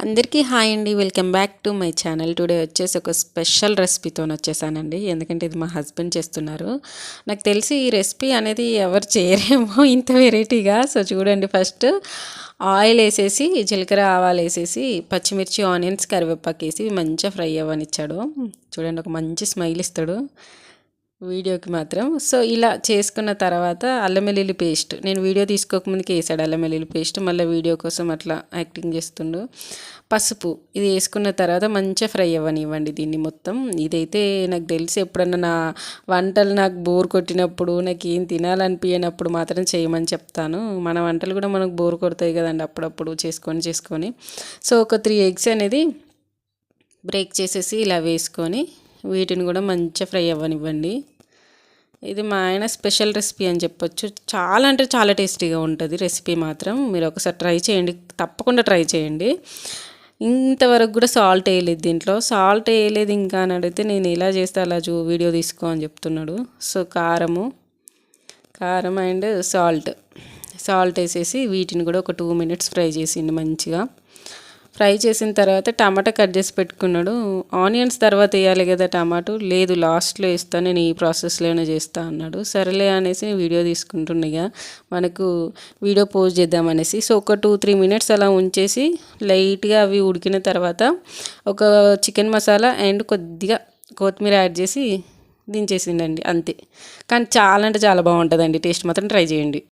అందరికీ హాయ్ అండి. Welcome back to my channel. Today వచ్చేసి ఒక స్పెషల్ రెసిపీతో వచ్చేసానండి. ఎందుకంటే ఇది మా హస్బెండ్ చేస్తున్నారు. నాకు తెలిసి ఈ రెసిపీ అనేది ఎవరు చేయరేమో ఇంత వెరైటీగా. సో చూడండి, ఫస్ట్ ఆయిల్ వేసేసి జీలకర్ర ఆవాలు వేసేసి పచ్చిమిర్చి ఆనియన్స్ కరివేపాకు వేసి మంచిగా ఫ్రై అవ్వనిచ్చాడు. చూడండి, ఒక మంచి స్మైల్ ఇస్తాడు వీడియోకి మాత్రం. సో ఇలా చేసుకున్న తర్వాత అల్లం వెల్లుల్లి పేస్ట్, నేను వీడియో తీసుకోకముందుకే వేసాడు అల్లం వెల్లుల్లి పేస్ట్, మళ్ళీ వీడియో కోసం అట్లా యాక్టింగ్ చేస్తుండు. పసుపు ఇది వేసుకున్న తర్వాత మంచిగా ఫ్రై అవ్వనివ్వండి దీన్ని మొత్తం. ఇదైతే నాకు తెలిసి ఎప్పుడన్నా నా వంటలు నాకు బోర్ కొట్టినప్పుడు, నాకు ఏం తినాలనిపించినప్పుడు మాత్రం చేయమని చెప్తాను. మన వంటలు కూడా మనకు బోర్ కొడతాయి కదండి అప్పుడప్పుడు చేసుకొని. సో ఒక 3 ఎగ్స్ అనేది బ్రేక్ చేసేసి ఇలా వేసుకొని వీటిని కూడా మంచిగా ఫ్రై అవ్వనివ్వండి. ఇది మా ఆయన స్పెషల్ రెసిపీ అని చెప్పొచ్చు. చాలా అంటే చాలా టేస్టీగా ఉంటుంది రెసిపీ మాత్రం. మీరు ఒకసారి ట్రై చేయండి, తప్పకుండా ట్రై చేయండి. ఇంతవరకు కూడా సాల్ట్ వేయలేదు దీంట్లో. సాల్ట్ వేయలేదు ఇంకా అని అడిగితే నేను ఎలా చేస్తే అలా వీడియో తీసుకో అని చెప్తున్నాడు. సో కారం అండ్ సాల్ట్ వేసేసి వీటిని కూడా ఒక 2 మినిట్స్ ఫ్రై చేసిండు మంచిగా. ఫ్రై చేసిన తర్వాత టమాటా కట్ చేసి పెట్టుకున్నాడు. ఆనియన్స్ తర్వాత వేయాలి కదా టమాటో, లేదు లాస్ట్లో వేస్తాను, నేను ఈ ప్రాసెస్లోనే చేస్తా అన్నాడు. సరేలే అనేసి వీడియో తీసుకుంటుండగా మనకు వీడియో పోస్ట్ చేద్దామనేసి సో ఒక 2-3 మినిట్స్ అలా ఉంచేసి లైట్గా అవి ఉడికిన తర్వాత ఒక చికెన్ మసాలా అండ్ కొద్దిగా కొత్తిమీర యాడ్ చేసి దించేసిండండి అంతే. కానీ చాలా అంటే చాలా బాగుంటుందండి, టేస్ట్ మాత్రం ట్రై చేయండి.